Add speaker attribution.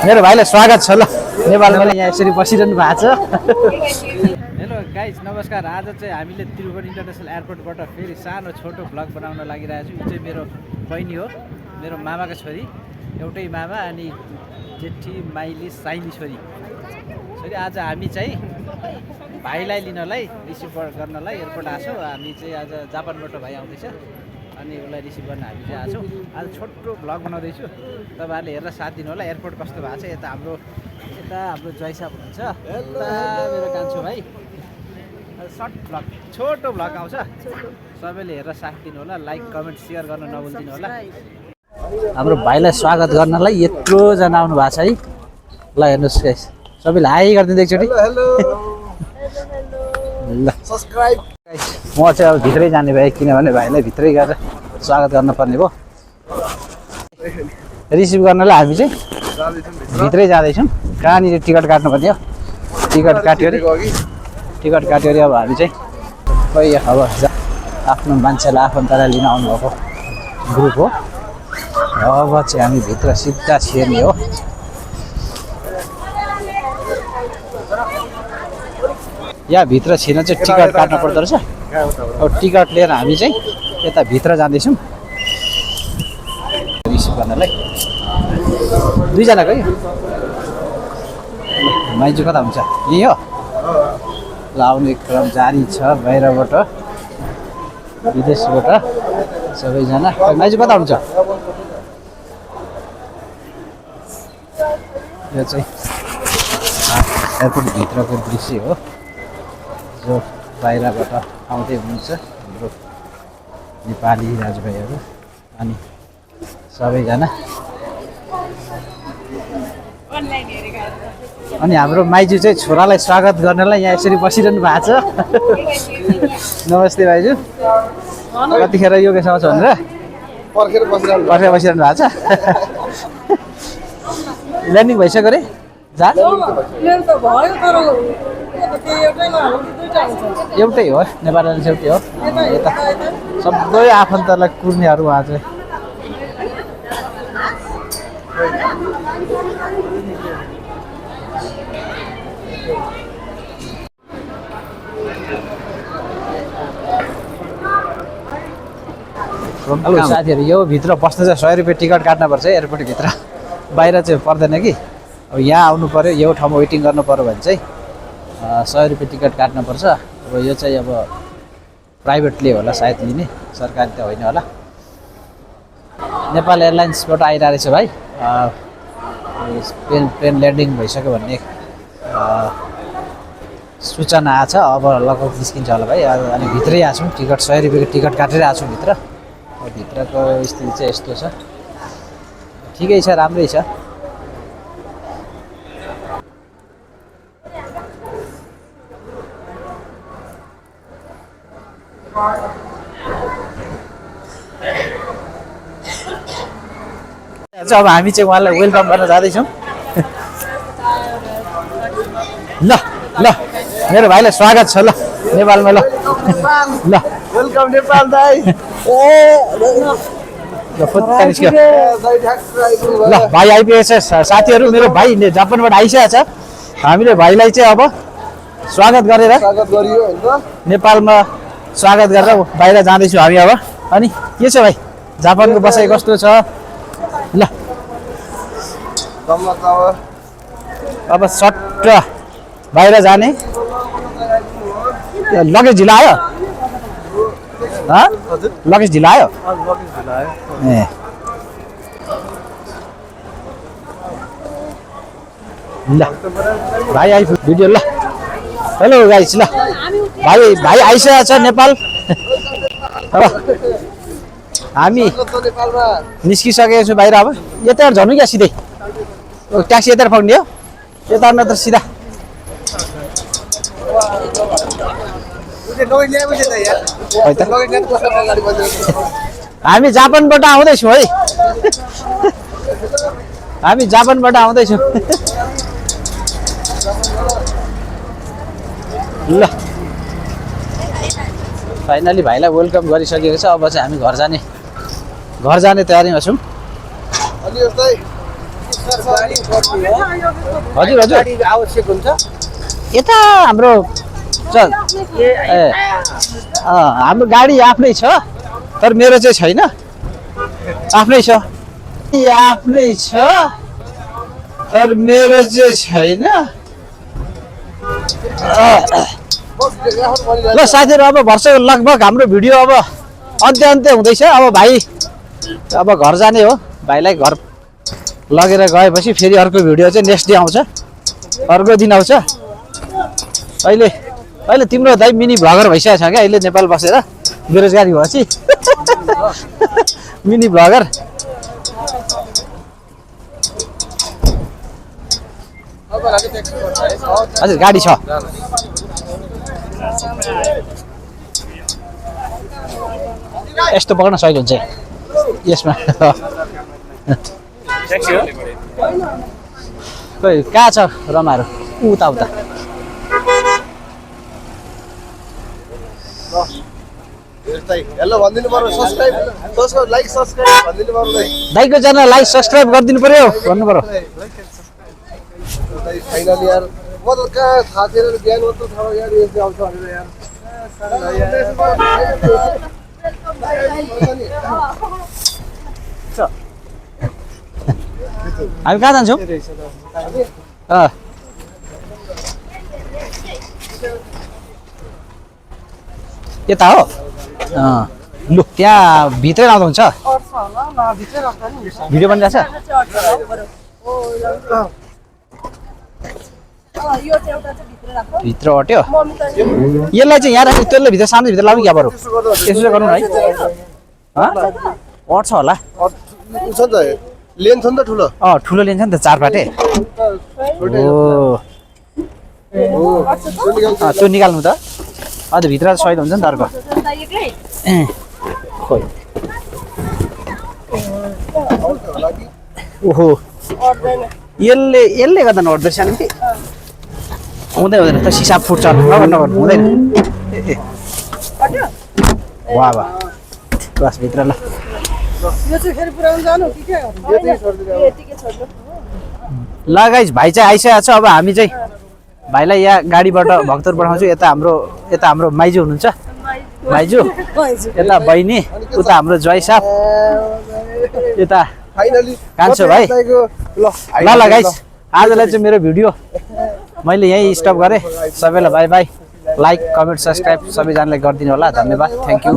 Speaker 1: मेरो भाइलाई स्वागत छ ल नेपालमा यहाँ यसरी बसिरहनु भएको छ। हेलो गाइज नमस्कार। आज चाहिँ हामीले त्रिभुवन इन्टरनेसनल एयरपोर्टबाट फेरि सानो छोटो भ्लग बनाउन लागिरहेको छु। यो चाहिँ मेरो बहिनी हो, मेरो मामाको छोरी, एउटै मामा अनि जेठी माइली साइली छोरी। आज हामी चाहिँ भाइलाई लिनलाई रिसिभ गर्नलाई एयरपोर्ट आएको छौँ। हामी चाहिँ आज जापानबाट भाइ आउँदैछ अनि उसलाई रिसिभ गर्न हामी चाहिँ आएको छौँ। आज छोटो भ्लग बनाउँदैछु, तपाईँहरूले हेरेर साथ दिनु होला। एयरपोर्ट कस्तो भएको छ, यता हाम्रो जयसा हुनुहुन्छ, यता मेरो कान्छो भाइ। सर्ट भ्लग, छोटो भ्लग आउँछ, सबैले हेरेर साथ दिनु होला। लाइक कमेन्ट सेयर गर्न नभुलिदिनु होला। हाम्रो भाइलाई स्वागत गर्नलाई यत्रोजना आउनु भएको छ है। ल हेर्नुहोस् गाइस, सबैले हाई गरिदिनु एकचोटि। ल सब्सक्राइब। म चाहिँ अब भित्रै जाने भएँ, किनभने भाइलाई भित्रै गएर स्वागत गर्नुपर्ने भयो। रिसिभ गर्नलाई हामी चाहिँ भित्रै जाँदैछौँ। कहाँनिर टिकट काट्नुपर्ने हो, टिकट काट्यो अरे अब हामी चाहिँ खोइ अब आफ्नो मान्छेलाई आफन्तलाई लिन आउनुभएको ग्रुप हो। अब चाहिँ हामी भित्र सिधा छिर्ने हो। यहाँ भित्र छिर्न चाहिँ टिकट काट्नु पर्दो रहेछ। अब टिकट लिएर हामी चाहिँ यता भित्र जाँदैछौँ रिसिभ गर्नलाई। दुईजनाको है। माइजू कता हुन्छ, यही हो। ल आउने क्रम जारी छ, बाहिरबाट विदेशबाट सबैजना। माइजू कता हुन्छ? यो चाहिँ एयरपोर्ट भित्रको दृश्य हो, जो बाहिरबाट आउँदै हुनुहुन्छ हाम्रो नेपाली दाजुभाइहरू अनि सबैजना। अनि हाम्रो माइजू चाहिँ छोरालाई स्वागत गर्नलाई यहाँ यसरी बसिरहनु भएको छ। नमस्ते भाइजू, कतिखेर योगेश आउँछ भनेर पर्खेर बसिरहनु भएको छ। ल्यान्डिङ भइसक्यो अरे जहाज? एउटै हो, नेपाल एयरलाइन्स एउटै हो। यता सबै आफन्तलाई कुर्नेहरू उहाँ चाहिँ। हेलो साथीहरू, यो भित्र बस्नु चाहिँ 100 रुपियाँ टिकट काट्नुपर्छ एयरपोर्टभित्र, बाहिर चाहिँ पर्दैन कि। अब यहाँ आउनु पऱ्यो, यो ठाउँमा वेटिङ गर्नु पऱ्यो भने चाहिँ 100 रुपियाँ टिकट काट्नुपर्छ। अब यो चाहिँ अब प्राइभेटले होला सायद लिने, सरकारी त होइन होला। नेपाल एयरलाइन्सबाट आइरहेको रहेछ भाइ। प्लेन ल्यान्डिङ भइसक्यो भन्ने सूचना आएको छ। अब लगभग निस्किन्छ होला भाइ। अनि भित्रै आएको छौँ, टिकट 100 रुपियाँको टिकट काटेर आएको छौँ भित्र। भित्रको स्थिति चाहिँ यस्तो छ, ठिकै छ, राम्रै छ। अब हामी चाहिँ उहाँलाई वेलकम गर्न जाँदैछौँ। ल ल मेरो भाइलाई स्वागत छ ल नेपालमा। ल ल वेलकम नेपाल दाइ। ल भाइ आइपुगेछ साथीहरू। मेरो भाइ जापानबाट आइसकेको छ। हामीले भाइलाई चाहिँ अब स्वागत गरेर नेपालमा स्वागत गरेर बाहिर जाँदैछु हामी अब। अनि के छ भाइ, जापानको बसाइ कस्तो छ? ल अब सट्ट बाहिर जाने। लगेज ढिला आयो? लगेज ढिला आयो? ए ल भाइ आइपुग्यो भिडियो। ल हेलो गाइस, ल भाइ आइसकेको छ नेपाल। अब हामी निस्किसकेको छु बाहिर। अब यता झर्नु क्या सिधै, ट्याक्सी यता पक्रिने हो, यता नत्र सिधा। हामी जापानबाट आउँदैछौँ है, हामी जापानबाट आउँदैछौँ। ल फाइनली भाइलाई वेलकम गरिसकेको छ। अब चाहिँ हामी घर जाने तयारीमा छौँ। हजुर हजुर
Speaker 2: गाडी आवश्यक हुन्छ
Speaker 1: यता हाम्रो हाम्रो गाडी आफ्नै छ तर मेरो चाहिँ छैन आफ्नै छ आफ्नै छ तर मेरो चाहिँ छैन ल साथीहरू अब वर्षको लगभग हाम्रो भिडियो अब अन्त्य हुँदैछ अब भाइ अब घर जाने हो भाइलाई घर लगेर गएपछि फेरि अर्को भिडियो चाहिँ नेक्स्ट डे आउँछ अर्को दिन आउँछ अहिले अहिले तिम्रो दाइ मिनी भ्लगर भइसकेको छ क्या अहिले नेपाल बसेर बेरोजगारी भएपछि मिनी भ्लगर हजुर गाडी छ यस्तो पक्न सहिलो हुन्छ यसमा खोइ कहाँ छ रमाहरू उता उता
Speaker 2: हेलो भनिदिनु पर्यो सब्स्क्राइब लाइक सब्स्क्राइब भनिदिनु पर्यो
Speaker 1: दाइको च्यानल लाइक सब्स्क्राइब गरिदिनु पर्यो भन्नु पर्यो
Speaker 2: फाइनली यार म त कहाँ थाहा थिएन बिहान मात्र थाहा यार यस्तो आउँछ भनेर यार
Speaker 1: हामी कहाँ जान्छौँ यता हो लु त्यहाँ भित्रै लाउँदा हुन्छ भिडियो बनिरहेछ भित्र अट्यो यसलाई चाहिँ यहाँ राख्नु त्यसले भित्र सानो भित्र लाउँ क्या बरु यसो चाहिँ गरौँ है अट्छ होला
Speaker 2: लेन छ नि त ठुलो
Speaker 1: ठुलो लेन छ नि त 4 फाटे त्यो निकाल्नु त अन्त भित्र सहिद हुन्छ नि त अर्को खोइ ओहो यसले गर्दा नअट्दो रहेछ नि हुँदै हुँदैन त सिसा फुट्छ नगर्नु हुँदैन वाह वाह बस भित्र ल ल गाइस भाइ चाहिँ आइसकेको छ अब हामी चाहिँ भाइलाई यहाँ गाडीबाट भक्तपुर पठाउँछु यता हाम्रो माइजू हुनुहुन्छ माइजू यता बहिनी उता हाम्रो जय साहब यता कान्छो भाइ ल ल गाइस आजलाई चाहिँ मेरो भिडियो मैले यहीँ स्टप गरेँ सबैलाई by by like comment subscribe सबैजनाले गरिदिनु होला धन्यवाद थ्याङ्क यू